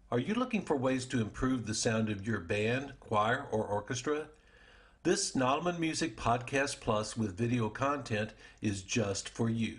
Are you looking for ways to improve the sound of your band, choir, or orchestra? This Nottelmann Music Podcast Plus with video content is just for you.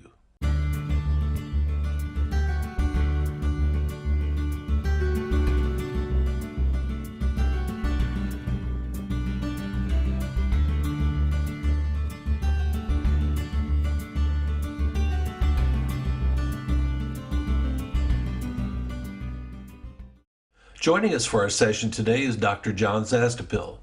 Joining us for our session today is Dr. John Zastoupil.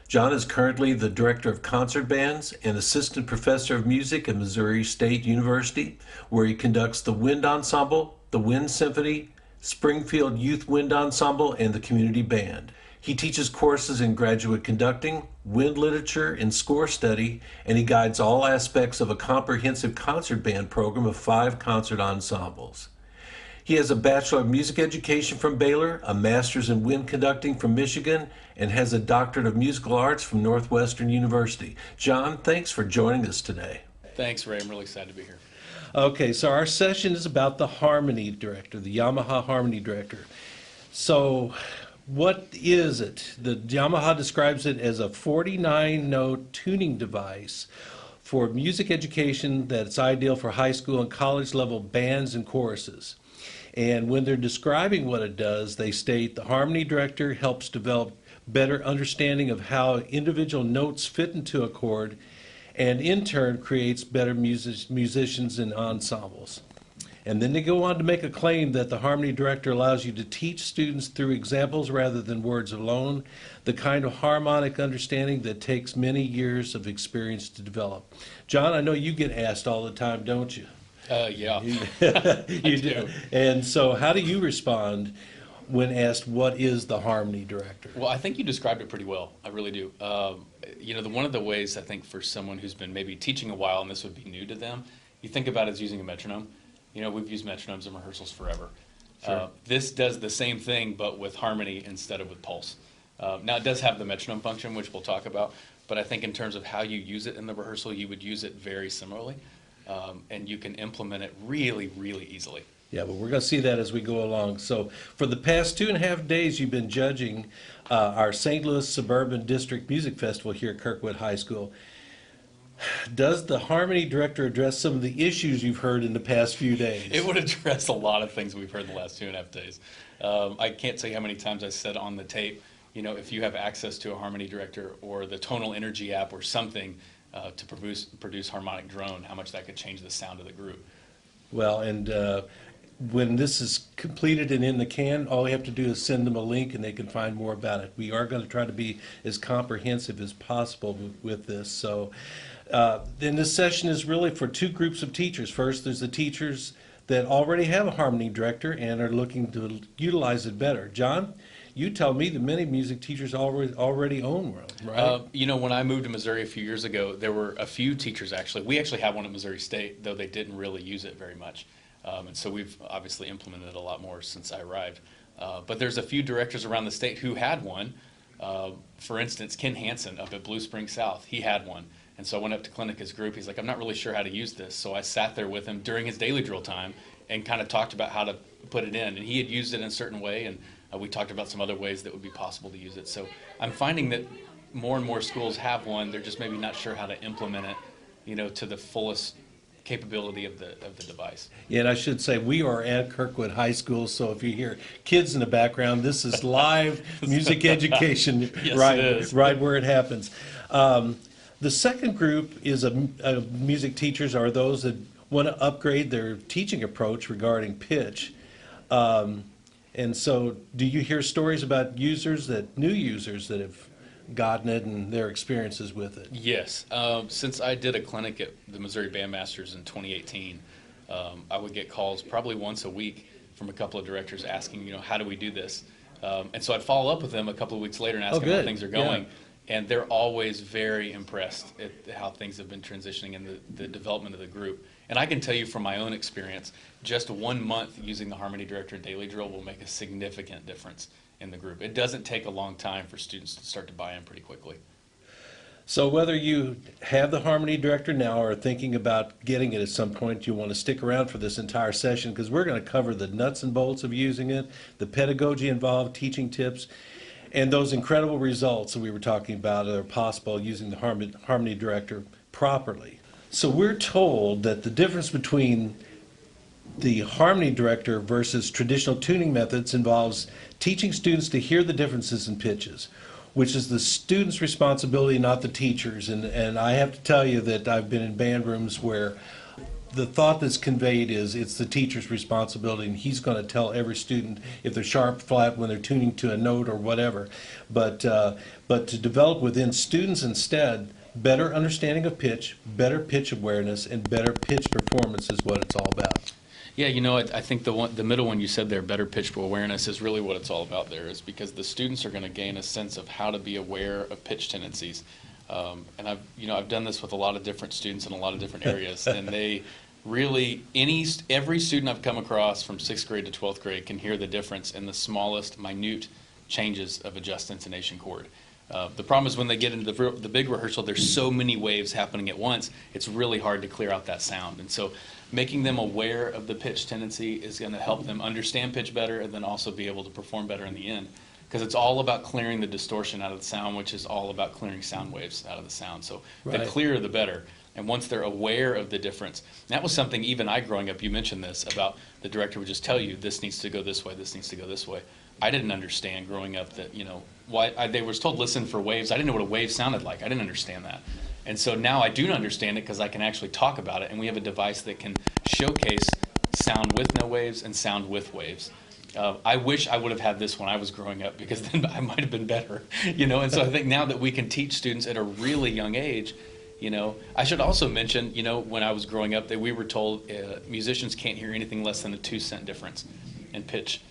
John is currently the Director of Concert Bands and Assistant Professor of Music at Missouri State University, where he conducts the Wind Ensemble, the Wind Symphony, Springfield Youth Wind Ensemble, and the Community Band. He teaches courses in graduate conducting, wind literature, and score study, and he guides all aspects of a comprehensive concert band program of 5 concert ensembles. He has a Bachelor of Music Education from Baylor, a Master's in Wind Conducting from Michigan, and has a Doctorate of Musical Arts from Northwestern University. John, thanks for joining us today. Thanks, Ray. I'm really excited to be here. Okay, so our session is about the harmony director, the Yamaha harmony director. So what is it? The Yamaha describes it as a 49-note tuning device for music education that's ideal for high school and college level bands and choruses. And when they're describing what it does, they state the harmony director helps develop better understanding of how individual notes fit into a chord, and in turn creates better musicians and ensembles. And then they go on to make a claim that the harmony director allows you to teach students through examples rather than words alone, the kind of harmonic understanding that takes many years of experience to develop. John, I know you get asked all the time, don't you? Yeah, You do. And so how do you respond when asked what is the harmony director? Well, I think you described it pretty well. I really do. One of the ways I think for someone who's been maybe teaching a while and this would be new to them, you think about it as using a metronome. We've used metronomes in rehearsals forever. Sure. This does the same thing but with harmony instead of with pulse. Now it does have the metronome function, which we'll talk about, but I think in terms of how you use it in the rehearsal, you would use it very similarly. And you can implement it really, really easily. Yeah, but we're going to see that as we go along. So for the past 2.5 days, you've been judging our St. Louis Suburban District Music Festival here at Kirkwood High School. Does the harmony director address some of the issues you've heard in the past few days? It would address a lot of things we've heard in the last 2.5 days. I can't tell you how many times I said on the tape, if you have access to a harmony director or the Tonal Energy app or something, to produce harmonic drone, how much that could change the sound of the group. Well, and when this is completed and in the can, all we have to do is send them a link and they can find more about it. We are going to try to be as comprehensive as possible with this. So then this session is really for 2 groups of teachers. First, there's the teachers that already have a harmony director and are looking to utilize it better. John, you tell me that many music teachers already own one, right? When I moved to Missouri a few years ago, there were a few teachers actually. We actually have one at Missouri State, though they didn't really use it very much. And so we've obviously implemented it a lot more since I arrived. But there's a few directors around the state who had one. For instance, Ken Hansen up at Blue Springs South, he had one. And so I went up to clinic his group. He's like, I'm not really sure how to use this. So I sat there with him during his daily drill time and kind of talked about how to put it in. And he had used it in a certain way, and we talked about some other ways that would be possible to use it. So I'm finding that more and more schools have one. They're just maybe not sure how to implement it, to the fullest capability of the device. Yeah, and I should say we are at Kirkwood High School, so if you hear kids in the background, this is live music education. Yes, right, it is. Right where it happens. The second group is music teachers are those that want to upgrade their teaching approach regarding pitch. And so do you hear stories about new users that have gotten it and their experiences with it? Yes. Since I did a clinic at the Missouri Bandmasters in 2018, I would get calls probably once a week from a couple of directors asking, how do we do this? And so I'd follow up with them a couple of weeks later and ask them how things are going. Yeah. And they're always very impressed at how things have been transitioning in the development of the group. And I can tell you from my own experience, just 1 month using the Harmony Director Daily Drill will make a significant difference in the group. It doesn't take a long time for students to start to buy in pretty quickly. So whether you have the harmony director now or are thinking about getting it at some point, you want to stick around for this entire session because we're going to cover the nuts and bolts of using it, the pedagogy involved, teaching tips, and those incredible results that we were talking about that are possible using the harmony director properly. So we're told that the difference between the harmony director versus traditional tuning methods involves teaching students to hear the differences in pitches, which is the student's responsibility, not the teacher's. And I have to tell you that I've been in band rooms where the thought that's conveyed is it's the teacher's responsibility, and he's going to tell every student if they're sharp, flat, when they're tuning to a note or whatever. But to develop within students instead better understanding of pitch, better pitch awareness, and better pitch performance is what it's all about. Yeah, you know, I think the middle one you said there, better pitch awareness, is really what it's all about there, is because the students are going to gain a sense of how to be aware of pitch tendencies. And I've done this with a lot of different students in a lot of different areas, and they really, every student I've come across from 6th grade to 12th grade can hear the difference in the smallest, minute changes of a just intonation chord. The problem is when they get into the big rehearsal, there's so many waves happening at once, it's really hard to clear out that sound. And so making them aware of the pitch tendency is going to help them understand pitch better and then also be able to perform better in the end. Because it's all about clearing the distortion out of the sound, which is all about clearing sound waves out of the sound. So the clearer, the better. And once they're aware of the difference, that was something even I growing up, you mentioned this, about the director would just tell you, this needs to go this way, this needs to go this way. I didn't understand growing up that, why they were told listen for waves. I didn't know what a wave sounded like. I didn't understand that. And so now I do understand it because I can actually talk about it, and we have a device that can showcase sound with no waves and sound with waves. I wish I would have had this when I was growing up, because then I might have been better, and so I think now that we can teach students at a really young age, I should also mention, when I was growing up, that we were told musicians can't hear anything less than a 2-cent difference in pitch.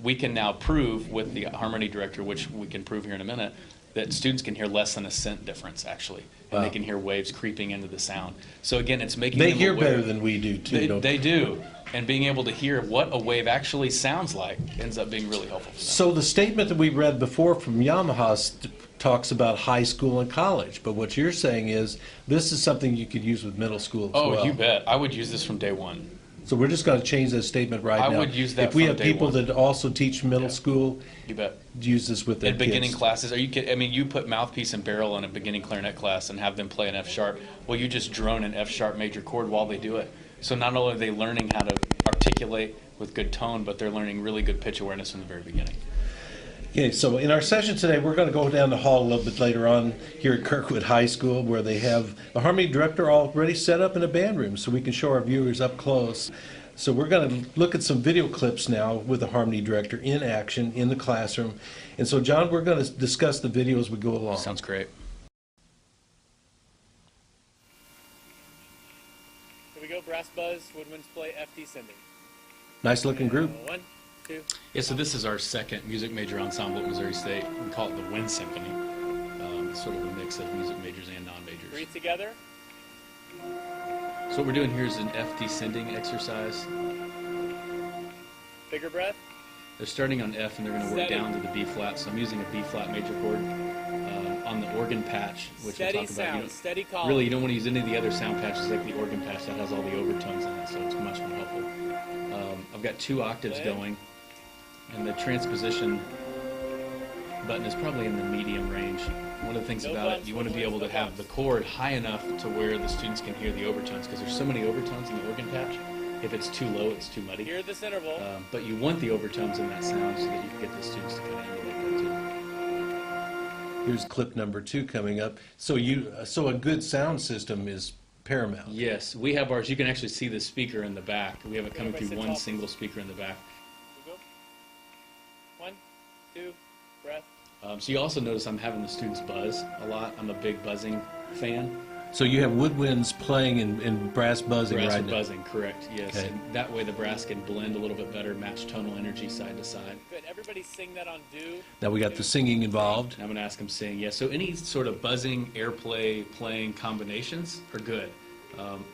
We can now prove with the harmony director, which we can prove here in a minute, that students can hear less than a cent difference, actually. And they can hear waves creeping into the sound. So again, it's making them hear aware. better than we do, too. They do. And being able to hear what a wave actually sounds like ends up being really helpful for them. So the statement that we read before from Yamaha talks about high school and college, but what you're saying is this is something you could use with middle school as well. Oh, you bet. I would use this from day one. So we're just going to change that statement right now. I would use that if we from have day people one. that also teach middle school, You bet. use this with their In beginning kids. classes, are you kidding? I mean, you put mouthpiece and barrel in a beginning clarinet class and have them play an F sharp. Well, you just drone an F sharp major chord while they do it. So not only are they learning how to articulate with good tone, but they're learning really good pitch awareness from the very beginning. Okay, so in our session today, we're going to go down the hall a little bit later on here at Kirkwood High School, where they have the harmony director already set up in a band room, so we can show our viewers up close. So we're going to look at some video clips now with the harmony director in action in the classroom. And so, John, we're going to discuss the video as we go along. Sounds great. Here we go, brass buzz, woodwinds play, F descending. Nice looking group. 1, 2. Yeah, so this is our second music major ensemble at Missouri State. We call it the Wind Symphony. Sort of a mix of music majors and non-majors. Breathe together. So what we're doing here is an F descending exercise. Bigger breath. They're starting on F and they're going to work Steady. down to the B flat. So I'm using a B flat major chord on the organ patch, which Steady we'll talk about. sound, steady column. Really, you don't want to use any of the other sound patches like the organ patch that has all the overtones in it, so it's much more helpful. I've got 2 octaves going, and the transposition button is probably in the medium range. One of the things about it, you want to be able to have the chord high enough to where the students can hear the overtones, because there's so many overtones in the organ patch. If it's too low, it's too muddy. Hear this interval. But you want the overtones in that sound so that you can get the students to kind of emulate that too. Here's clip number 2 coming up. So a good sound system is paramount. Yes, we have ours. You can actually see the speaker in the back. We have it coming through one single speaker in the back. Here we go. 1, 2, breath. So you also notice I'm having the students buzz a lot. I'm a big buzzing fan. So you have woodwinds playing and brass buzzing Brass right and now. buzzing, correct, yes. Okay. And that way the brass can blend a little bit better, match tonal energy side to side. Good. Everybody sing that on do. Now we got the singing involved. And I'm going to ask them sing. Yeah, so any sort of buzzing, airplay, playing combinations are good.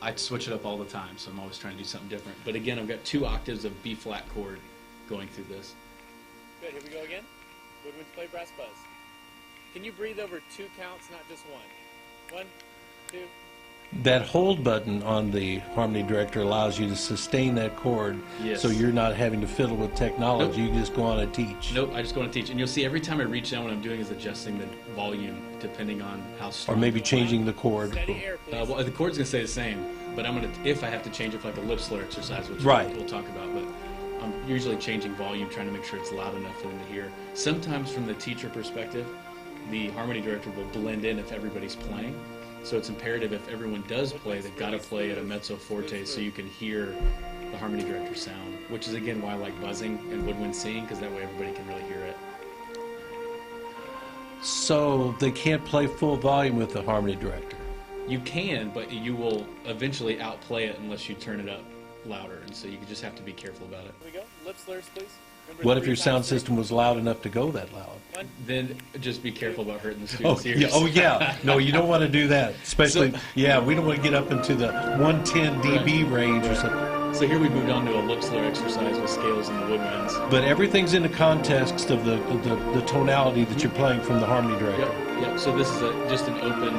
I switch it up all the time, so I'm always trying to do something different. But again, I've got 2 octaves of B flat chord going through this. Good. Here we go again. Woodwinds play, brass buzz. Can you breathe over 2 counts, not just 1? 1, 2. That hold button on the harmony director allows you to sustain that chord, Yes. so you're not having to fiddle with technology. Nope. You just go on and teach. Nope, I just go and teach. And you'll see every time I reach down, what I'm doing is adjusting the volume depending on how Or strong. maybe changing the chord. Steady air, please. Well, the chord's going to stay the same, but I'm going to, if I have to change it for like a lip slur exercise, which Right. we'll talk about, but I'm usually changing volume, trying to make sure it's loud enough for them to hear. Sometimes from the teacher perspective, the harmony director will blend in if everybody's playing. So it's imperative if everyone does play, they've got to play at a mezzo forte so you can hear the harmony director sound, which is again why I like buzzing and woodwind singing, because that way everybody can really hear it. So they can't play full volume with the harmony director. You can, but you will eventually outplay it unless you turn it up louder, and so you just have to be careful about it. Here we go. Lip slurs, please. Number What if 3 your sound times 3. system was loud enough to go that loud? 1. Then just be careful about hurting the Oh, students' yeah. ears. Oh, yeah. No, you don't want to do that. Especially, So- yeah, we don't want to get up into the 110 dB range or something. So here we moved on to a lip slur exercise with scales and the woodwinds. But everything's in the context of the tonality that you're playing from the harmony director. Yep. So this is just an open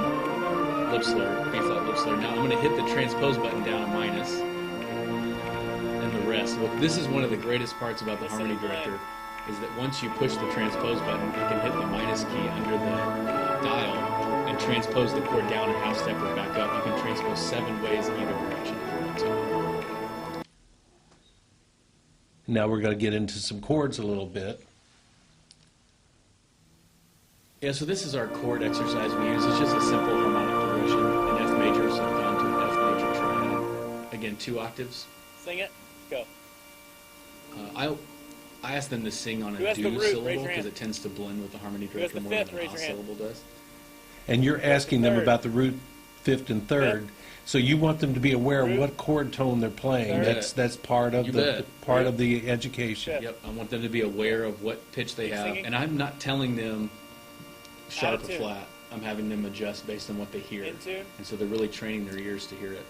lip slur, B flat lip slur. Now I'm going to hit the transpose button down a minus, and the rest. Look, this is one of the greatest parts about the harmony director, is that once you push the transpose button, you can hit the minus key under the dial and transpose the chord down a half step or back up. You can transpose 7 ways in either direction if you want to. Now we're going to get into some chords a little bit. Yeah, so this is our chord exercise we use. It's just a simple harmonic progression in F major, so I've gone to an F major triad. Again, 2 octaves. Sing it. Go. I ask them to sing on Who a has the do root? Raise syllable your because hand. it tends to blend with the harmony Who has director the more fifth? than an Raise off your hand. syllable does. And you're asking them third? about the root, fifth, and third. So you want them to be aware of Root. what chord tone they're playing. Third. That's part of You the bet. part of the education. Fifth. Yep, I want them to be aware of what pitch they Keep have, singing. and I'm not telling them sharp Out or of tune. flat. I'm having them adjust based on what they hear, In tune. and so they're really training their ears to hear it.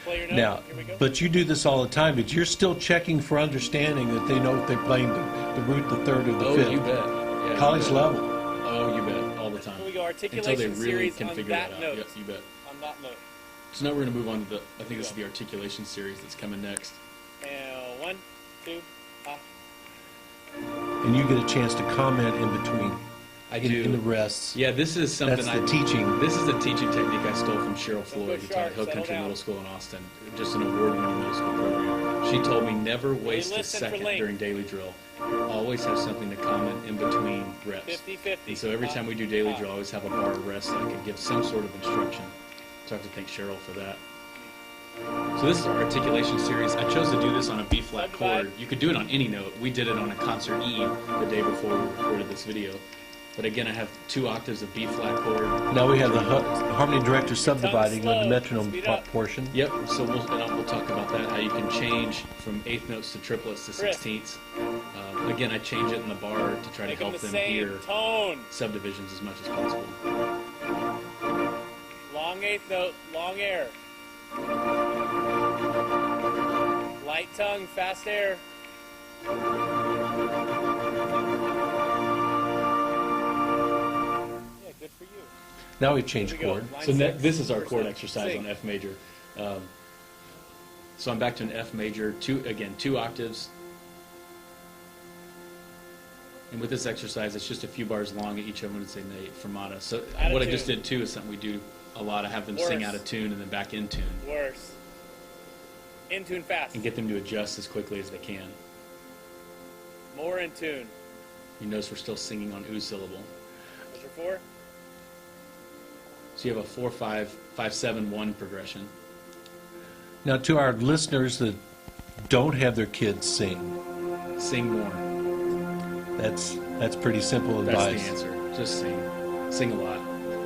Play your note. Now, Here we go. but you do this all the time, but you're still checking for understanding that they know if they're playing the root, the third, or the Oh, fifth. you bet. Yeah, you College bet. level. Oh, you bet. All the time. Here we go. Until they Articulation really series can on figure that that out. note. Yep, you bet. On that note. So now we're going to move on to I think this is the articulation series that's coming next. And 1, 2, ah. And you get a chance to comment in between, I in the rests. Yeah, this is something That's the teaching. This is a teaching technique I stole from Cheryl Floyd, who go taught sharp, Hill settle Country down. Middle School in Austin, just an award-winning middle school program. She told me never waste a listen for second length. during daily drill. Always have something to comment in between reps. 50-50. And so every time we do daily drill, I always have a bar of rest that I can give some sort of instruction. So I have to thank Cheryl for that. So this is our articulation series. I chose to do this on a B flat chord. You could do it on any note. We did it on a concert eve the day before we recorded this video. But again, I have 2 octaves of B flat chord. Now we have the harmony director subdividing with the slow. metronome Speed up. portion. Yep, so we'll talk about that, how you can change from 8th notes to triplets to Chris. 16ths. Again, I change it in the bar to try to Make them help the them same hear tone. subdivisions as much as possible. Long 8th note, long air. Light tongue, fast air. Yeah, good for you. Now we change Here we go. chord. Line So six. this is our First chord note. exercise Sing. on F major. So I'm back to an F major, 2 octaves. And with this exercise, it's just a few bars long. Each of them would say the fermata. So Out of what I tune. just did too is something we do a lot. I have them sing Worse. out of tune and then back in tune, Worse. In tune fast. and get them to adjust as quickly as they can. More in tune. You notice we're still singing on oo syllable. Measure 4. So you have a 4-5-5-7-1 progression. Now to our listeners that don't have their kids sing, Sing more. that's pretty simple That's advice. the answer. Just sing. Sing a lot.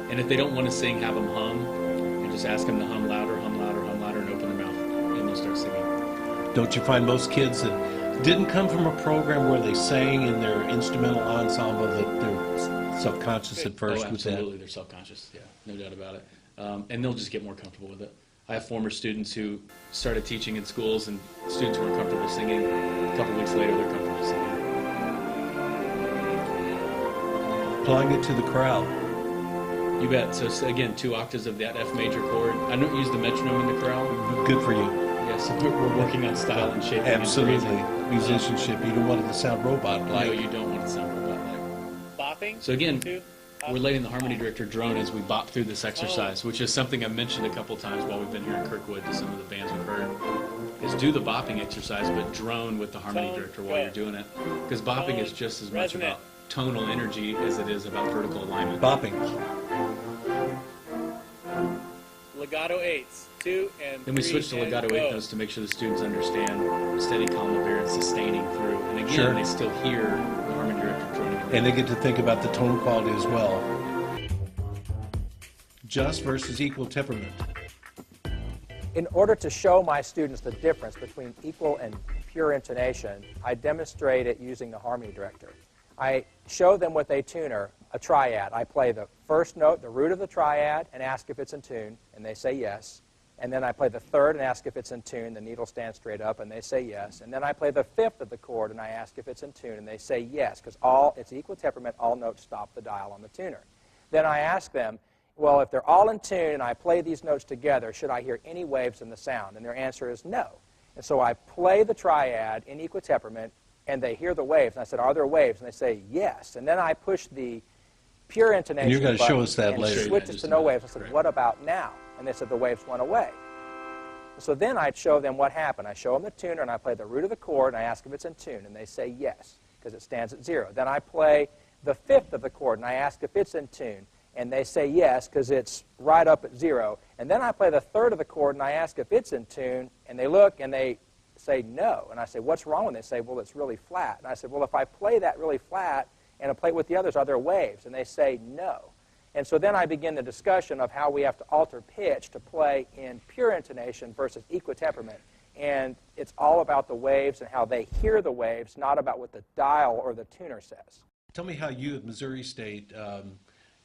And if they don't want to sing, have them hum. And just ask them to hum louder, hum louder, hum louder, and open their mouth. And they'll start singing. Don't you find most kids that didn't come from a program where they sang in their instrumental ensemble that they're self-conscious at first Oh, with that? absolutely. They're self-conscious. Yeah, no doubt about it. And they'll just get more comfortable with it. I have former students who started teaching in schools, and students weren't comfortable singing. A couple weeks later, they're comfortable singing. Applying it to the crowd. You bet. So again, 2 octaves of that F major chord. I don't use the metronome in the chorale. Good for you. Yes, we're working on style and shaping. and Absolutely. phrasing. Musicianship. You don't want it to sound robot-like. No, you don't want it to sound robot-like. Bopping. So again, 2, we're letting the harmony director drone as we bop through this exercise, which is something I've mentioned a couple times while we've been here in Kirkwood to some of the bands we've heard, is do the bopping exercise, but drone with the harmony Tone, director while go. you're doing it. Because bopping is Tone, just as much resonant. about tonal energy as it is about vertical alignment. Bopping. legato 8s. 2 and 3. Then we switch to legato and 8 go. notes to make sure the students understand steady, calm of air and sustaining through. And again, Sure. they still hear the harmony director droning. And they get to think about the tone quality as well. Just versus equal temperament. In order to show my students the difference between equal and pure intonation, I demonstrate it using the harmony director. I show them with a tuner a triad. I play the first note, the root of the triad, and ask if it's in tune, and they say yes. And then I play the third and ask if it's in tune. The needle stands straight up, and they say yes. And then I play the fifth of the chord, and I ask if it's in tune, and they say yes, because it's equal temperament, all notes stop the dial on the tuner. Then I ask them, well, if they're all in tune and I play these notes together, should I hear any waves in the sound? And their answer is no. And so I play the triad in equal temperament, and they hear the waves. And I said, are there waves? And they say yes. And then I push the pure intonation And you're going to show button us that and later. switches to no waves. I said, Correct. what about now? And they said the waves went away. So then I'd show them what happened. I show them the tuner, and I play the root of the chord, and I ask if it's in tune, and they say yes, because it stands at 0. Then I play the fifth of the chord, and I ask if it's in tune, and they say yes, because it's right up at 0. And then I play the third of the chord, and I ask if it's in tune, and they look, and they say no. And I say, what's wrong with it? They say, well, it's really flat. And I said, well, if I play that really flat and I play it with the others, are there waves? And they say no. And so then I begin the discussion of how we have to alter pitch to play in pure intonation versus equal temperament. And it's all about the waves and how they hear the waves, not about what the dial or the tuner says. Tell me how you at Missouri State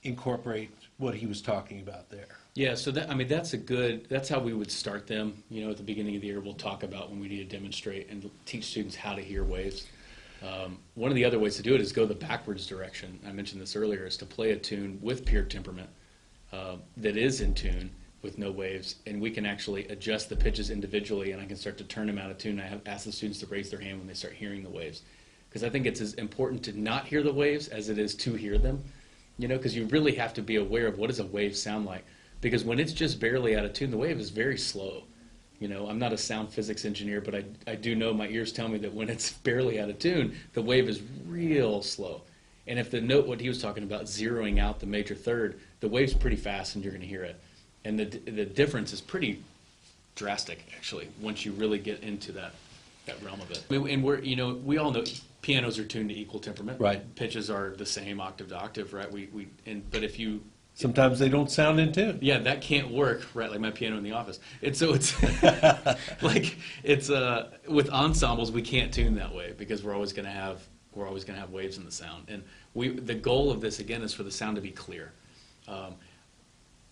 incorporate what he was talking about there. Yeah, so that's how we would start them. At the beginning of the year, we'll talk about when we need to demonstrate and teach students how to hear waves. One of the other ways to do it is go the backwards direction. I mentioned this earlier, is to play a tune with pure temperament that is in tune with no waves, and we can actually adjust the pitches individually, and I can start to turn them out of tune. I ask the students to raise their hand when they start hearing the waves, because I think it's as important to not hear the waves as it is to hear them, because you really have to be aware of what does a wave sound like, because when it's just barely out of tune, the wave is very slow. I'm not a sound physics engineer, but I do know, my ears tell me that when it's barely out of tune, the wave is real slow. And if the note, what he was talking about, zeroing out the major third, the wave's pretty fast and you're going to hear it. And the difference is pretty drastic, actually, once you really get into that realm of it. And we all know pianos are tuned to equal temperament. Right. Pitches are the same octave to octave, right? But if you Sometimes they don't sound in tune. Yeah, that can't work, right? Like my piano in the office. It's with ensembles we can't tune that way because we're always going to have waves in the sound. And the goal of this again is for the sound to be clear.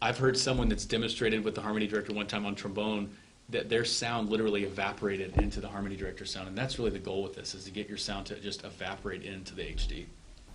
I've heard someone that's demonstrated with the harmony director one time on trombone that their sound literally evaporated into the harmony director sound, and that's really the goal with this, is to get your sound to just evaporate into the HD.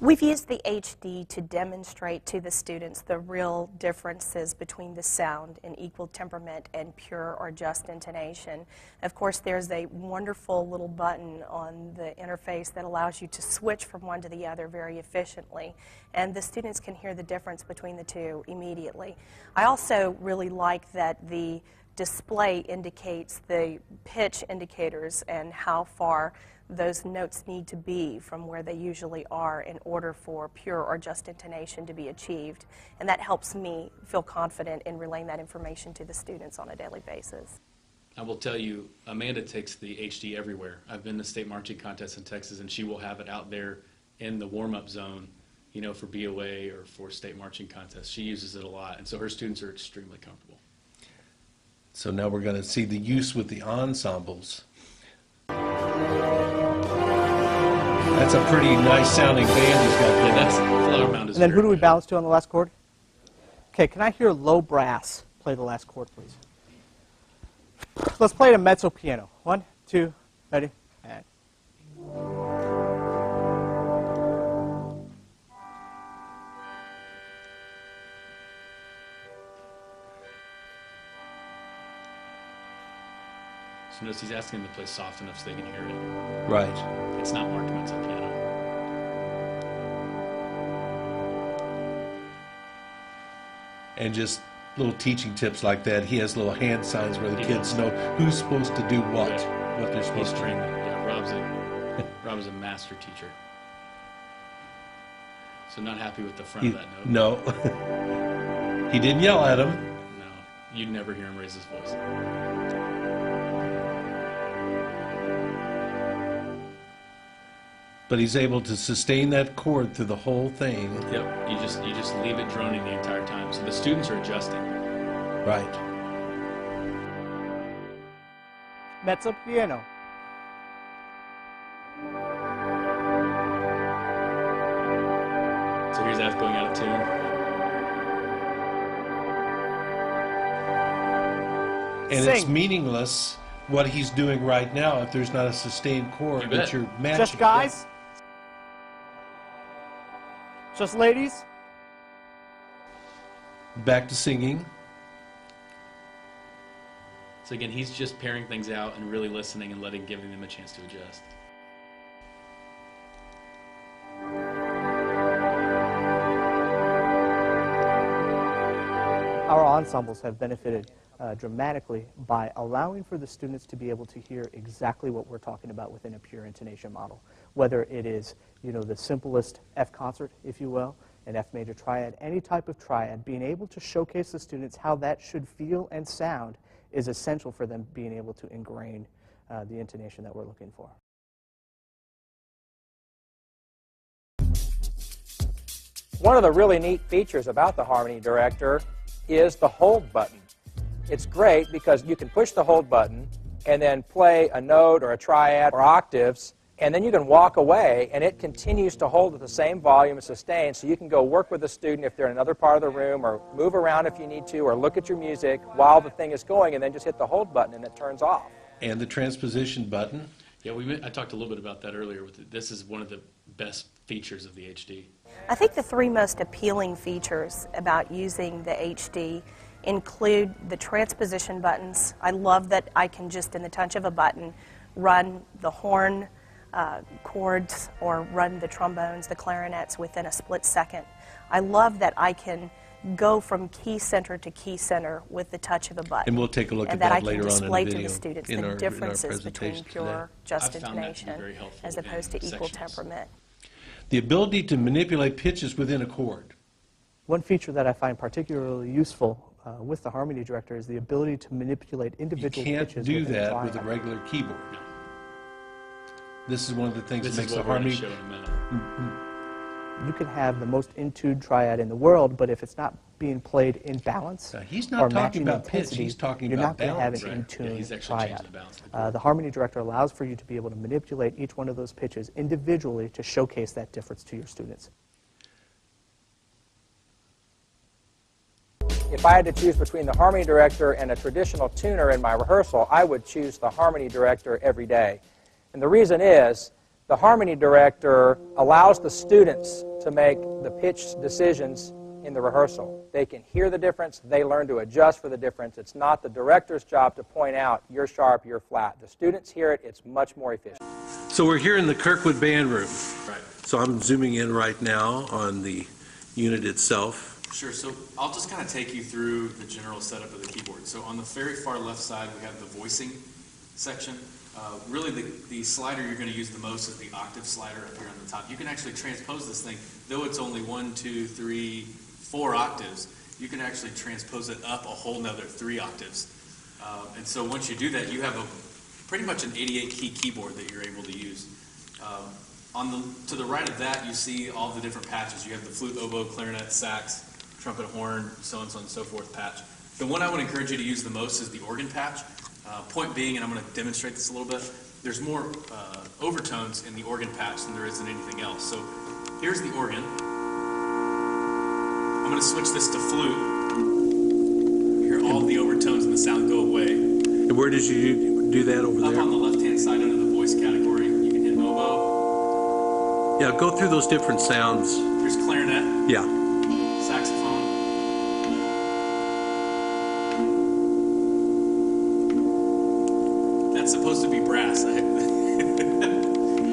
We've used the HD to demonstrate to the students the real differences between the sound in equal temperament and pure or just intonation. Of course, there's a wonderful little button on the interface that allows you to switch from one to the other very efficiently, and the students can hear the difference between the two immediately. I also really like that the display indicates the pitch indicators and how far those notes need to be from where they usually are in order for pure or just intonation to be achieved. And that helps me feel confident in relaying that information to the students on a daily basis. I will tell you, Amanda takes the HD everywhere. I've been to state marching contests in Texas, and she will have it out there in the warm-up zone, for BOA or for state marching contests. She uses it a lot, and so her students are extremely comfortable. So now we're going to see the use with the ensembles. That's a pretty nice sounding band he's got there. Yeah, that's Flower Mound is. And then who do we very balance to on the last chord? Okay, can I hear low brass play the last chord, please? Let's play it in mezzo piano. 1, 2, ready, and. So notice he's asking them to play soft enough so they can hear it. Right. It's not marked mezzo piano. And just little teaching tips like that. He has little hand signs where the He kids does. know who's supposed to do what they're He's supposed to trained. do. Yeah, Rob's a master teacher. So not happy with the front of that note. No. He didn't yell at him. No, you'd never hear him raise his voice. But he's able to sustain that chord through the whole thing. Yep, you just leave it droning the entire time. So the students are adjusting. Right. Mezzo piano. So here's F going out of tune. And Sing. it's meaningless what he's doing right now if there's not a sustained chord You that bet. you're matching. Just guys? Just ladies? Back to singing. So again, he's just pairing things out and really listening and giving them a chance to adjust. Our ensembles have benefited dramatically by allowing for the students to be able to hear exactly what we're talking about within a pure intonation model. Whether it is, the simplest F concert, if you will, an F major triad, any type of triad, being able to showcase the students how that should feel and sound is essential for them being able to ingrain the intonation that we're looking for. One of the really neat features about the Harmony Director is the hold button. It's great because you can push the hold button and then play a note or a triad or octaves, and then you can walk away and it continues to hold at the same volume and sustain, so you can go work with the student if they're in another part of the room, or move around if you need to, or look at your music while the thing is going, and then just hit the hold button and it turns off. And the transposition button. Yeah, I talked a little bit about that earlier. This is one of the best features of the HD. I think the three most appealing features about using the HD include the transposition buttons. I love that I can just, in the touch of a button, run the horn chords or run the trombones, the clarinets within a split second. I love that I can go from key center to key center with the touch of a button. And we'll take a look at And that I that can later on in the display to video the students in the our differences between presentation pure today. just I've found that to be intonation very helpful as opposed to in equal sections. temperament. The ability to manipulate pitches within a chord. One feature that I find particularly useful with the Harmony Director is the ability to manipulate You individual can't pitches do within that with a triad. regular keyboard. This is one of the things This that is makes the what we're going to harmony. show in a minute. You can have the most in-tuned triad in the world, but if it's not being played in balance He's not or talking matching about pitch, intensity, he's talking you're about not going to have an balance. Right. in-tuned Yeah, he's actually triad. changing the balance of the The Harmony Director allows for you to be able to manipulate each one of those pitches individually to showcase that difference to your students. If I had to choose between the Harmony Director and a traditional tuner in my rehearsal, I would choose the Harmony Director every day. And the reason is, the Harmony Director allows the students to make the pitch decisions in the rehearsal. They can hear the difference, they learn to adjust for the difference. It's not the director's job to point out, you're sharp, you're flat. The students hear it, it's much more efficient. So we're here in the Kirkwood Band Room. Right. So I'm zooming in right now on the unit itself. Sure, so I'll just kind of take you through the general setup of the keyboard. So on the very far left side, we have the voicing section. Really, the slider you're going to use the most is the octave slider up here on the top. You can actually transpose this thing, though it's only 1, 2, 3, 4 octaves, you can actually transpose it up a whole nother 3 octaves. And so once you do that, you have pretty much an 88-key keyboard that you're able to use. To the right of that, you see all the different patches. You have the flute, oboe, clarinet, sax, trumpet, horn, so on and so forth patch. The one I would encourage you to use the most is the organ patch. Point being, and I'm going to demonstrate this a little bit, there's more overtones in the organ patch than there is in anything else. So here's the organ. I'm going to switch this to flute. You hear all the overtones and the sound go away. And where did you do that over Up there? on the left-hand side under the voice category, you can hit oboe. Yeah, go through those different sounds. Here's clarinet, Yeah. saxophone. That's That's supposed to be brass.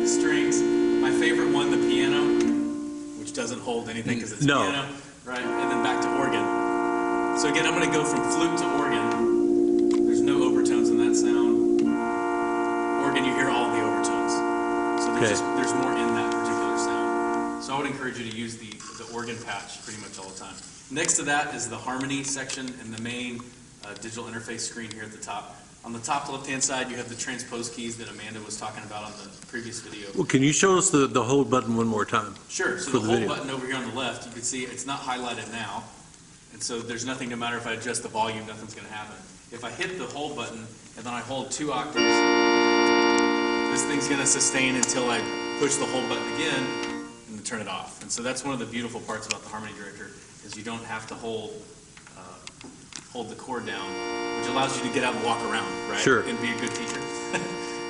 Strings. My favorite one, the piano, which doesn't hold anything because it's piano, right? And then back to organ. So again, I'm going to go from flute to organ. There's no overtones in that sound. Organ, you hear all the overtones. So there's more in that particular sound. So I would encourage you to use the organ patch pretty much all the time. Next to that is the harmony section and the main digital interface screen here at the top. On the top left-hand side, you have the transpose keys that Amanda was talking about on the previous video. Well, can you show us the hold button one more time? Sure. So the hold button over here on the left, you can see it's not highlighted now. And so there's nothing, no matter if I adjust the volume, nothing's going to happen. If I hit the hold button and then I hold 2 octaves, this thing's going to sustain until I push the hold button again and then turn it off. And so that's one of the beautiful parts about the Harmony Director, is you don't have to hold the chord down, which allows you to get out and walk around, right? Sure. And be a good teacher.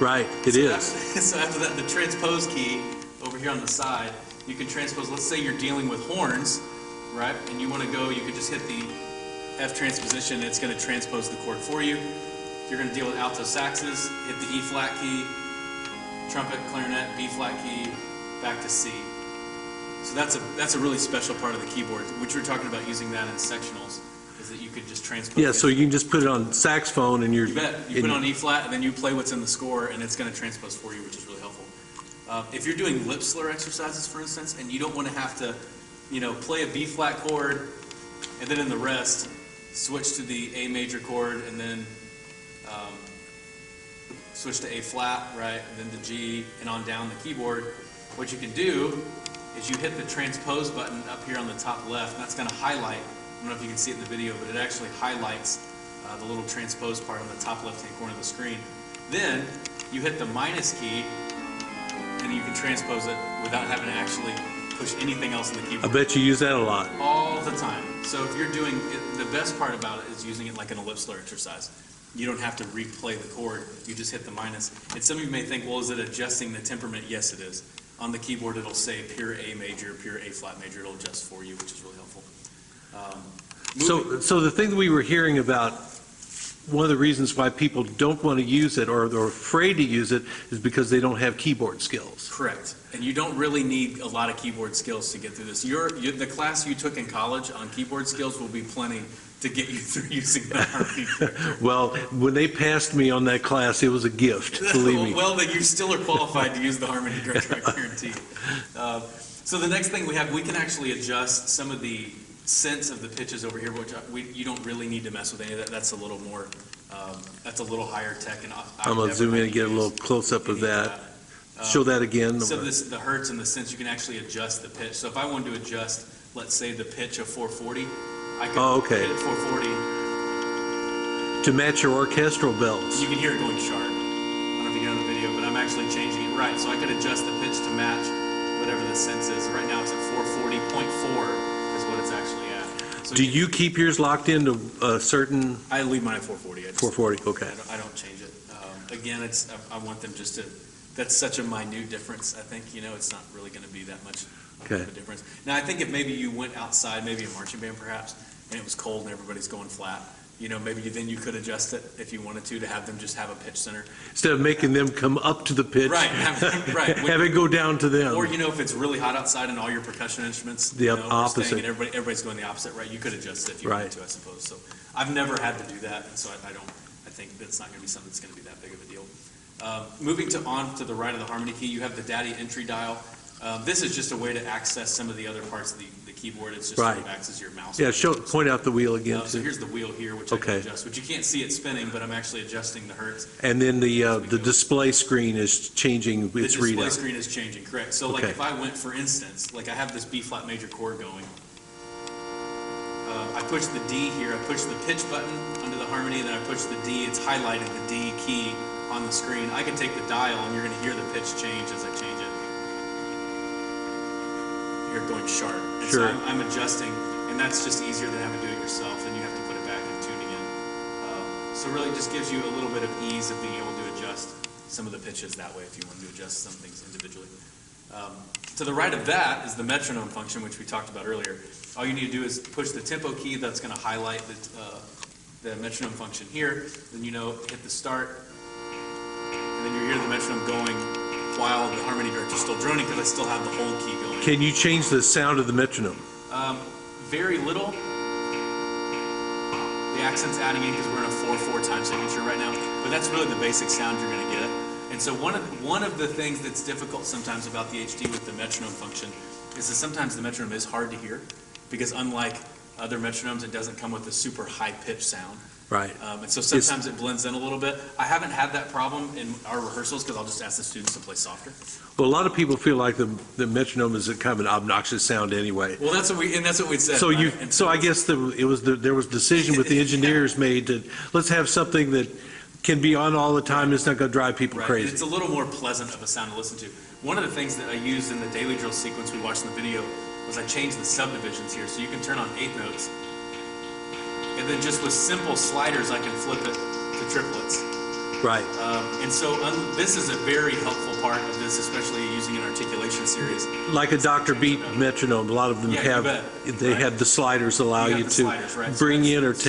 Right, it is. So after that, the transpose key over here on the side, you can transpose. Let's say you're dealing with horns, right? And you want to go, you could just hit the F transposition, it's going to transpose the chord for you. If you're going to deal with alto saxes, hit the E flat key, trumpet, clarinet, B flat key, back to C. So that's a really special part of the keyboard, which we're talking about using that in sectionals, is that you could just transpose. Yeah, so you can just put it on saxophone and you're... You bet. You put it on E flat and then you play what's in the score and it's going to transpose for you, which is really helpful. If you're doing lip slur exercises, for instance, and you don't want to have to, play a B flat chord and then in the rest, switch to the A major chord and then switch to A flat, right, and then to G and on down the keyboard, what you can do is you hit the transpose button up here on the top left, and that's going to highlight, I don't know if you can see it in the video, but it actually highlights the little transpose part on the top left-hand corner of the screen. Then you hit the minus key, and you can transpose it without having to actually push anything else in the keyboard. I bet you use that a lot. All the time. So if you're doing it, the best part about it is using it like an lip slur exercise. You don't have to replay the chord. You just hit the minus. And some of you may think, well, is it adjusting the temperament? Yes, it is. On the keyboard, it'll say pure A major, pure A flat major. It'll adjust for you, which is really helpful. So the thing that we were hearing about, one of the reasons why people don't want to use it or they're afraid to use it is because they don't have keyboard skills. Correct. And you don't really need a lot of keyboard skills to get through this. The class you took in college on keyboard skills will be plenty to get you through using the Harmony Director. Well, when they passed me on that class, it was a gift, believe me. Well, then you still are qualified to use the Harmony Director, I guarantee. So the next thing we can actually adjust some of the sense of the pitches over here, which you don't really need to mess with any of that. That's a little more, that's a little higher tech. And I'm going to zoom in and get a little close-up of that. Show that again. So the hertz and the sense, you can actually adjust the pitch. So if I wanted to adjust, let's say, the pitch of 440, I could hit 440. To match your orchestral bells. You can hear it going sharp. I don't know if you get on the video, but I'm actually changing it right. So I could adjust the pitch to match whatever the sense is. Right now it's at 440.4 is what it's actually at. So Do you keep yours locked into a certain... I leave mine at 440. 440, okay. I don't change it. Again, I want them just to... That's such a minute difference, I think. It's not really going to be that much of a difference. Now, I think if maybe you went outside, maybe a marching band perhaps, and it was cold and everybody's going flat, maybe then you could adjust it if you wanted to have them just have a pitch center. Instead of making them come up to the pitch, right? Have it go down to them. Or if it's really hot outside and all your percussion instruments, opposite, and everybody's going the opposite, right? You could adjust it if you wanted to, I suppose. So I've never had to do that, and so I think that's not going to be something that's going to be that big of a deal. Moving on to the right of the harmony key, you have the daddy entry dial. This is just a way to access some of the other parts of the keyboard. It's just sort of acts as your mouse. Yeah, point out the wheel again. So here's the wheel here, which I can adjust, which you can't see it spinning, but I'm actually adjusting the hertz. And then the display screen is changing its readout. The display screen is changing, correct. So like if I went, for instance, like I have this B flat major chord going. I push the D here, I push the pitch button under the harmony, and then I push the D, it's highlighted the D key on the screen. I can take the dial and you're going to hear the pitch change as I change it. You're going sharp. And sure. So I'm adjusting, and that's just easier than having to do it yourself, and you have to put it back and tune again. So really just gives you a little bit of ease of being able to adjust some of the pitches that way if you want to adjust some things individually. To the right of that is the metronome function, which we talked about earlier. All you need to do is push the tempo key. That's going to highlight the metronome function here. Then hit the start. then you hear the metronome going while the harmony director's still droning because I still have the whole key going. Can you change the sound of the metronome? Very little. The accent's adding in because we're in a 4/4 time signature right now, but that's really the basic sound you're going to get. And so one of the things that's difficult sometimes about the HD with the metronome function is that sometimes the metronome is hard to hear because unlike other metronomes, it doesn't come with a super high-pitched sound. Right. And so sometimes it blends in a little bit. I haven't had that problem in our rehearsals because I'll just ask the students to play softer. Well, a lot of people feel like the metronome is a kind of an obnoxious sound anyway. Well, that's what we said. So right? And I guess there was decision with the engineers made to let's have something that can be on all the time. It's not going to drive people right. crazy. And it's a little more pleasant of a sound to listen to. One of the things that I used in the daily drill sequence we watched in the video was I changed the subdivisions here, so you can turn on 8th notes. And then just with simple sliders, I can flip it to triplets. Right. And so this is a very helpful part of this, especially using an articulation series. Like a Dr. Beat metronome, a lot of them have the sliders allow you to sliders, right? bring So in or that's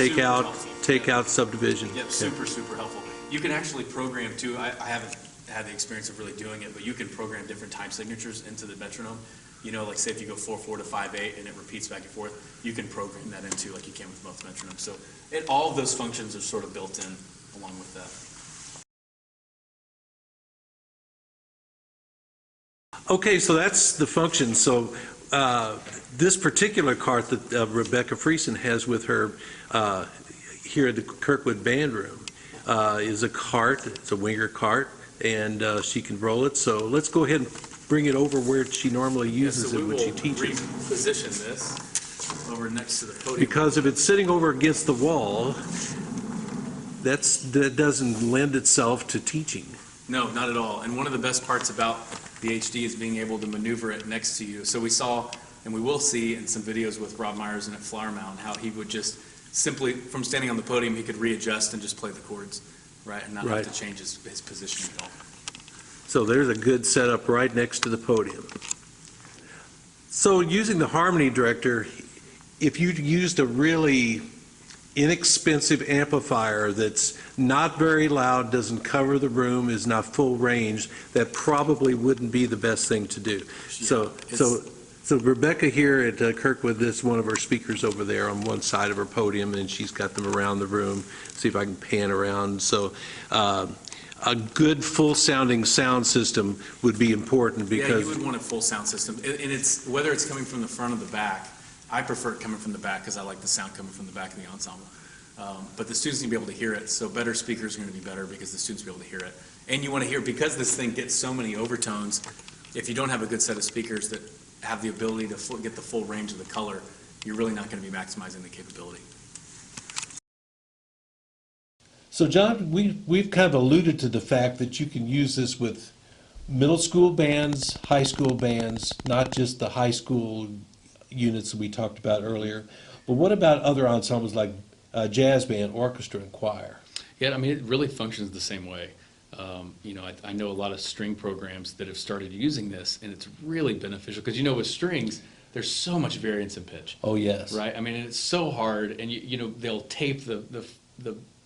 take out subdivision. Yep, super helpful. You can actually program too. I haven't had the experience of really doing it, but you can program different time signatures into the metronome. You know, like say if you go 4/4 to 5/8 and it repeats back and forth, you can program that into like you can with most metronomes. So all of those functions are sort of built in along with that. Okay, so that's the function. So this particular cart that Rebecca Friesen has with her here at the Kirkwood Band Room is a cart. It's a winger cart, and she can roll it. So let's go ahead and bring it over where she normally uses it when she teaches. Position this over next to the podium. Because if it's sitting over against the wall, that doesn't lend itself to teaching. No, not at all. And one of the best parts about the HD is being able to maneuver it next to you. So we saw, and we will see in some videos with Rob Myers and at Flower Mound, how he would just simply, from standing on the podium, he could readjust and just play the chords, right, and not have to change his position at all. So there's a good setup right next to the podium. So using the harmony director, if you used a really inexpensive amplifier that's not very loud, doesn't cover the room, is not full range, that probably wouldn't be the best thing to do. So Rebecca here at Kirkwood, this is one of our speakers over there on one side of her podium, and she's got them around the room. See if I can pan around. So a good full-sounding sound system would be important because... Yeah, you would want a full sound system. And it's whether it's coming from the front or the back. I prefer it coming from the back because I like the sound coming from the back of the ensemble. But the students need to be able to hear it, so better speakers are going to be better because the students will be able to hear it. And you want to hear, because this thing gets so many overtones, if you don't have a good set of speakers that have the ability to get the full range of the color, you're really not going to be maximizing the capability. So John, we've kind of alluded to the fact that you can use this with middle school bands, high school bands, not just the high school units that we talked about earlier. But what about other ensembles like jazz band, orchestra, and choir? Yeah, I mean, it really functions the same way. You know, I know a lot of string programs that have started using this, and it's really beneficial because, you know, with strings, there's so much variance in pitch. Oh, yes. Right? I mean, it's so hard, and, you know, they'll tape the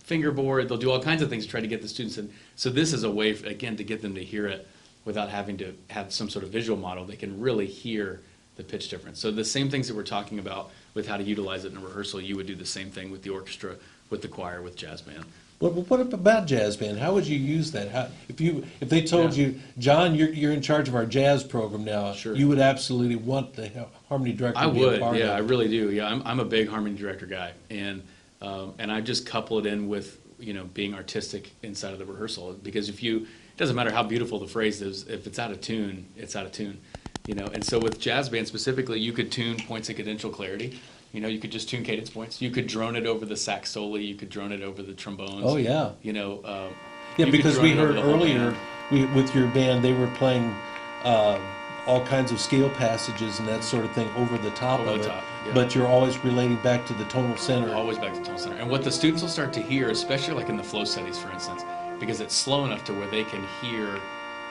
fingerboard, they'll do all kinds of things to try to get the students in. So this is a way, again, to get them to hear it without having to have some sort of visual model. They can really hear the pitch difference. So the same things that we're talking about with how to utilize it in a rehearsal, you would do the same thing with the orchestra, with the choir, with jazz band. What about jazz band? How would you use that? If they told you, John, you're in charge of our jazz program now, Sure. you would absolutely want the harmony director I to be would, a part of it. yeah, I really do. Yeah, I'm a big harmony director guy, and I just couple it in with, you know, being artistic inside of the rehearsal, because it doesn't matter how beautiful the phrase is, if it's out of tune, it's out of tune. You know, and so with jazz band specifically, you could tune points of cadential clarity. You know, you could just tune cadence points. You could drone it over the sax soli. You could drone it over the trombones. Oh, yeah. You know. Yeah, you could because drone we it over heard the whole earlier band. with your band, they were playing all kinds of scale passages and that sort of thing over the top Over of the it. top, yeah. But you're always relating back to the tonal center. Always back to tone center. And what the students will start to hear, especially like in the flow studies, for instance, because it's slow enough to where they can hear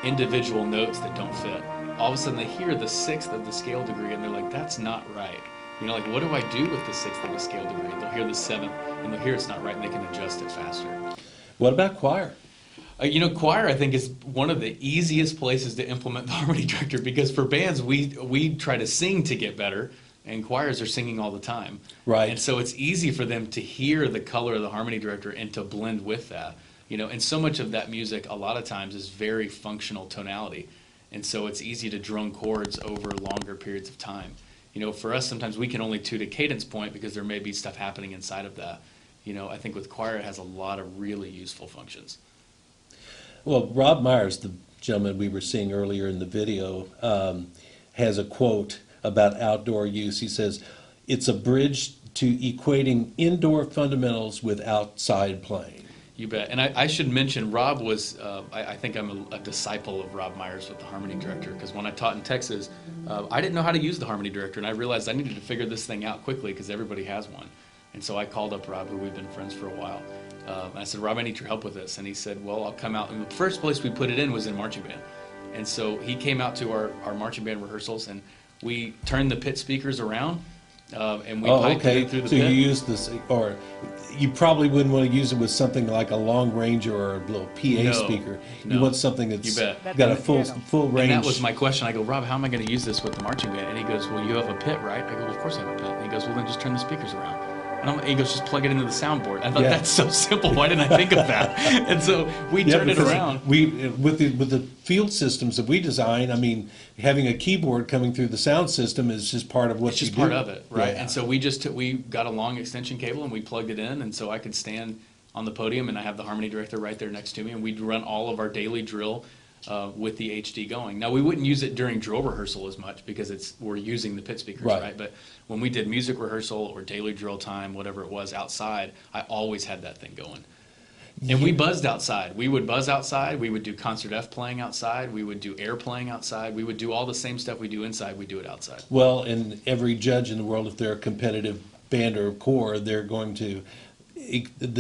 individual notes that don't fit. All of a sudden they hear the sixth of the scale degree and they're like, that's not right. You know, like, what do I do with the sixth of the scale degree? They'll hear the seventh and they'll hear it's not right and they can adjust it faster. What about choir? Choir, I think, is one of the easiest places to implement the harmony director, because for bands, we try to sing to get better, and choirs are singing all the time. Right. And so it's easy for them to hear the color of the harmony director and to blend with that. And so much of that music, a lot of times, is very functional tonality. And so it's easy to drone chords over longer periods of time. For us, sometimes we can only tune a cadence point because there may be stuff happening inside of that. I think with choir, it has a lot of really useful functions. Well, Rob Myers, the gentleman we were seeing earlier in the video, has a quote about outdoor use. He says, "It's a bridge to equating indoor fundamentals with outside playing." You bet. And I should mention, Rob was, I think I'm a disciple of Rob Myers with the harmony director, because when I taught in Texas, I didn't know how to use the harmony director, and I realized I needed to figure this thing out quickly because everybody has one. And so I called up Rob, who we've been friends for a while. I said, "Rob, I need your help with this." And he said, "Well, I'll come out." And the first place we put it in was in marching band. And so he came out to our marching band rehearsals, and we turned the pit speakers around, and we piped it in through the So pit. you use this, or you probably wouldn't want to use it with something like a long ranger or a little PA No, speaker. You no. want something that's You bet. got a full range. And that was my question. I go, "Rob, how am I going to use this with the marching band?" And he goes, "Well, you have a pit, right?" I go, "Well, of course I have a pit." And he goes, "Well, then just turn the speakers around." And he goes, "Just plug it into the soundboard." I thought, Yeah. that's so simple. Why didn't I think of that? And so we turned it because around. with the field systems that we design, I mean, having a keyboard coming through the sound system is just part of what It's you just do. part of it, right? Yeah. And so we got a long extension cable and we plugged it in, and so I could stand on the podium and I have the harmony director right there next to me, and we'd run all of our daily drill with the HD going. Now, we wouldn't use it during drill rehearsal as much because we're using the pit speakers, Right. right? But when we did music rehearsal or daily drill time, whatever it was outside, I always had that thing going. And we buzzed outside. We would buzz outside. We would do concert F playing outside. We would do air playing outside. We would do all the same stuff we do inside. We do it outside. Well, and every judge in the world, if they're a competitive band or corps, the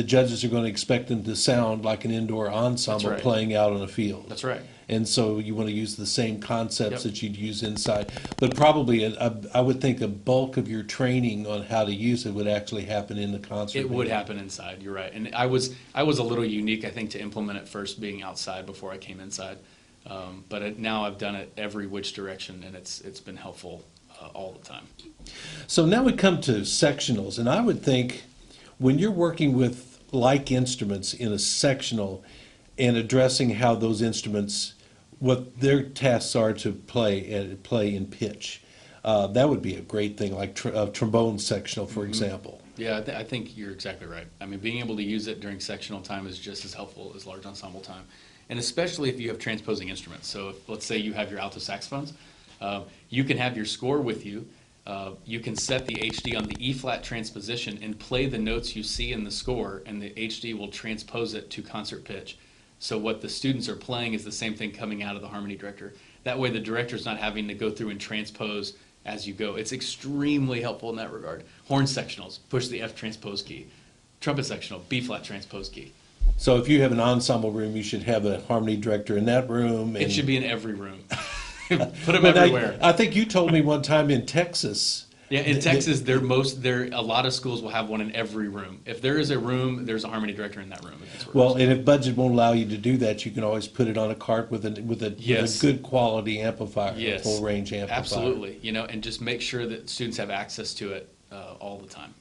judges are going to expect them to sound like an indoor ensemble right. playing out on a field. That's right. And so you want to use the same concepts Yep. that you'd use inside. But probably, I would think a bulk of your training on how to use it would actually happen in the concert. It would venue. happen inside. You're right. And I was a little unique, I think, to implement it first being outside before I came inside. But now I've done it every which direction, and it's been helpful all the time. So now we come to sectionals, and I would think when you're working with like instruments in a sectional and addressing how those instruments, what their tasks are to play in pitch, that would be a great thing, like trombone sectional, for example. Yeah, I think you're exactly right. I mean, being able to use it during sectional time is just as helpful as large ensemble time, and especially if you have transposing instruments. So if, let's say you have your alto saxophones, you can have your score with you. You can set the HD on the E-flat transposition and play the notes you see in the score, and the HD will transpose it to concert pitch. So what the students are playing is the same thing coming out of the harmony director. That way the director's not having to go through and transpose as you go. It's extremely helpful in that regard. Horn sectionals, push the F transpose key. Trumpet sectional, B-flat transpose key. So if you have an ensemble room, you should have a harmony director in that room. It should be in every room. Put them But everywhere. I think you told me one time in Texas. Yeah, in Texas, a lot of schools will have one in every room. If there is a room, there's a harmony director in that room. If it's Well, and if budget won't allow you to do that, you can always put it on a cart with a Yes. good quality amplifier, Yes. a full range amplifier. Absolutely, and just make sure that students have access to it all the time.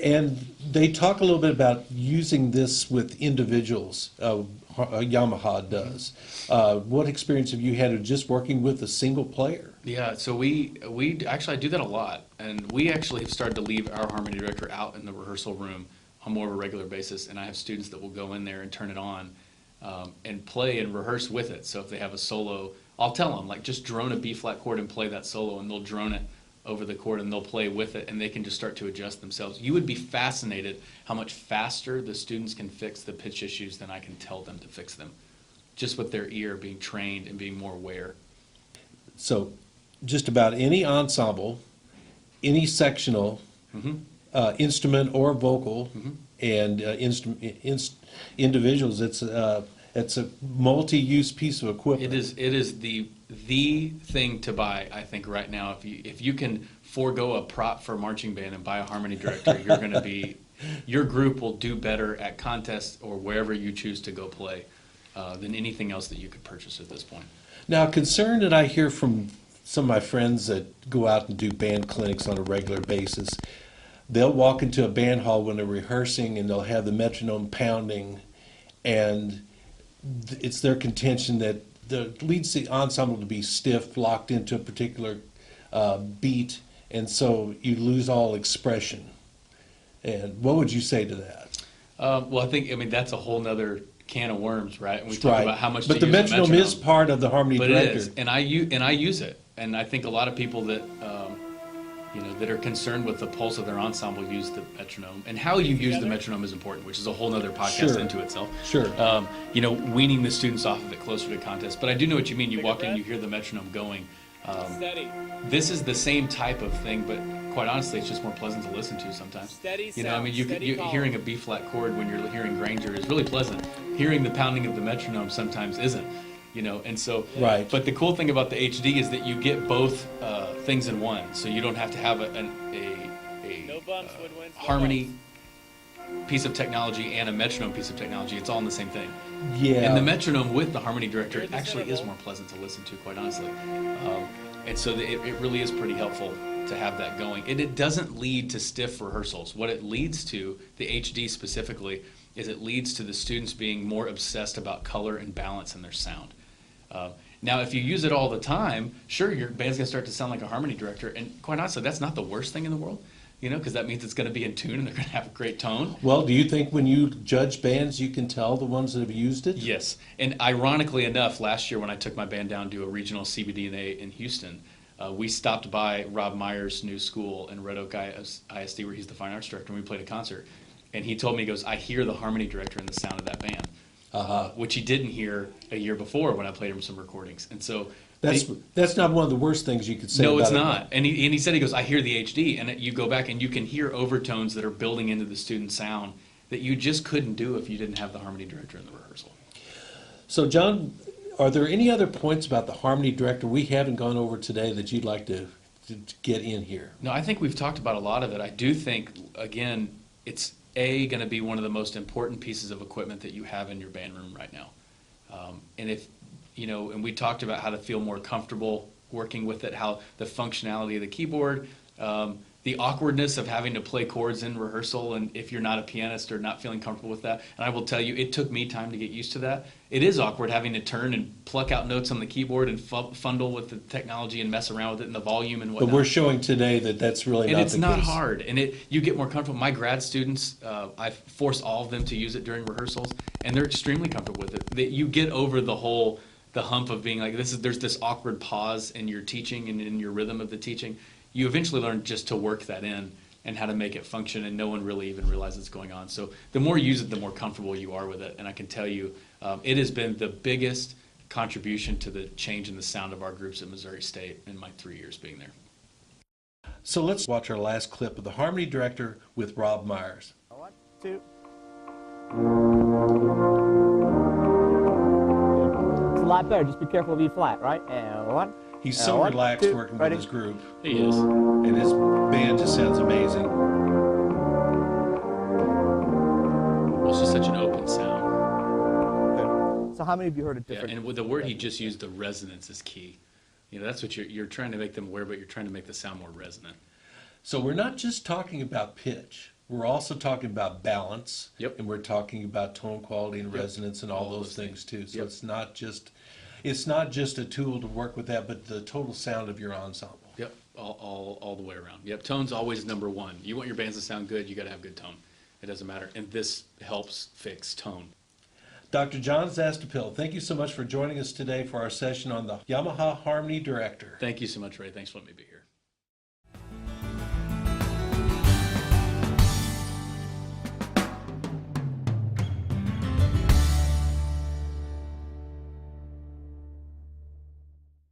And they talk a little bit about using this with individuals. Yamaha does. What experience have you had of just working with a single player? Yeah, so we actually I do that a lot, and we actually have started to leave our harmony director out in the rehearsal room on more of a regular basis, and I have students that will go in there and turn it on and play and rehearse with it. So if they have a solo, I'll tell them, like, just drone a B-flat chord and play that solo, and they'll drone it over the chord and they'll play with it, and they can just start to adjust themselves. You would be fascinated how much faster the students can fix the pitch issues than I can tell them to fix them, just with their ear being trained and being more aware. So just about any ensemble, any sectional, instrument or vocal, and individuals, it's a multi-use piece of equipment. It is the thing to buy, I think, right now. If you can forego a prop for a marching band and buy a harmony director, you're going to be, your group will do better at contests or wherever you choose to go play. than anything else that you could purchase at this point. Now, a concern that I hear from some of my friends that go out and do band clinics on a regular basis, they'll walk into a band hall when they're rehearsing and they'll have the metronome pounding, and it's their contention that leads the ensemble to be stiff, locked into a particular beat, and so you lose all expression. And what would you say to that? Well, I mean, that's a whole nother can of worms, right? And we talk Right. about how much But to the use a metronome is part of the harmony but director. it is, and I use it, and I think a lot of people that that are concerned with the pulse of their ensemble use the metronome, and how you use the metronome is important, which is a whole nother podcast Sure. into itself. Sure. Weaning the students off of it closer to contest. But I do know what you mean. You walk in, you hear the metronome going. Steady. This is the same type of thing, but quite honestly, it's just more pleasant to listen to sometimes. Steady I sound, mean, steady column. hearing a B flat chord when you're hearing Granger is really pleasant. Hearing the pounding of the metronome sometimes isn't. And so. Right. But the cool thing about the HD is that you get both things in one, so you don't have to have a No bumps, woodwinds. No harmony piece of technology and a metronome piece of technology. It's all in the same thing. Yeah. And the metronome with the harmony director Here's the actually is interval. more pleasant to listen to, quite honestly. And so it really is pretty helpful to have that going. And it doesn't lead to stiff rehearsals. What it leads to, the HD specifically, is it leads to the students being more obsessed about color and balance in their sound. Now, if you use it all the time, sure, your band's going to start to sound like a harmony director. And quite honestly, that's not the worst thing in the world, because that means it's going to be in tune and they're going to have a great tone. Well, do you think when you judge bands, you can tell the ones that have used it? Yes, and ironically enough, last year when I took my band down to a regional CBD&A in Houston, we stopped by Rob Meyer's new school in Red Oak ISD, where he's the fine arts director, and we played a concert. And he told me, he goes, I hear the harmony director in the sound of that band, which he didn't hear a year before when I played him some recordings. And so That's not one of the worst things you could say no, about it's it. not. And he said, he goes, I hear the HD, and you go back and you can hear overtones that are building into the student sound that you just couldn't do if you didn't have the harmony director in the rehearsal. So, John, are there any other points about the harmony director we haven't gone over today that you'd like to get in here? No, I think we've talked about a lot of it. I do think, again, it's going to be one of the most important pieces of equipment that you have in your band room right now. And if, and we talked about how to feel more comfortable working with it, how the functionality of the keyboard, the awkwardness of having to play chords in rehearsal, and if you're not a pianist or not feeling comfortable with that. And I will tell you, it took me time to get used to that. It is awkward having to turn and pluck out notes on the keyboard and fundle with the technology and mess around with it and the volume and whatnot. But we're showing today that that's really And not it's the not case. hard, and you get more comfortable. My grad students, I force all of them to use it during rehearsals, and they're extremely comfortable with it. You get over the hump of being like, there's this awkward pause in your teaching and in your rhythm of the teaching. You eventually learn just to work that in and how to make it function, and no one really even realizes it's going on. So the more you use it, the more comfortable you are with it. And I can tell you, it has been the biggest contribution to the change in the sound of our groups at Missouri State in my 3 years being there. So let's watch our last clip of the harmony director with Rob Myers. 1, 2. It's a lot better. Just be careful of E flat, right? And 1. He's And so 1, relaxed 2, working ready? with his group, He is. and his band just sounds amazing. It's just such an open sound. Good. So how many of you heard a Yeah, different? and with the word he just used, the resonance is key. That's what you're trying to make them aware, but you're trying to make the sound more resonant. So we're not just talking about pitch. We're also talking about balance. Yep. And we're talking about tone quality and Yep. resonance and all those things too. So Yep. it's not just a tool to work with that, but the total sound of your ensemble. Yep, all the way around. Yep, tone's always number one. You want your bands to sound good, you got to have good tone. It doesn't matter, and this helps fix tone. Dr. John Zastoupil, thank you so much for joining us today for our session on the Yamaha Harmony Director. Thank you so much, Ray. Thanks for letting me be here.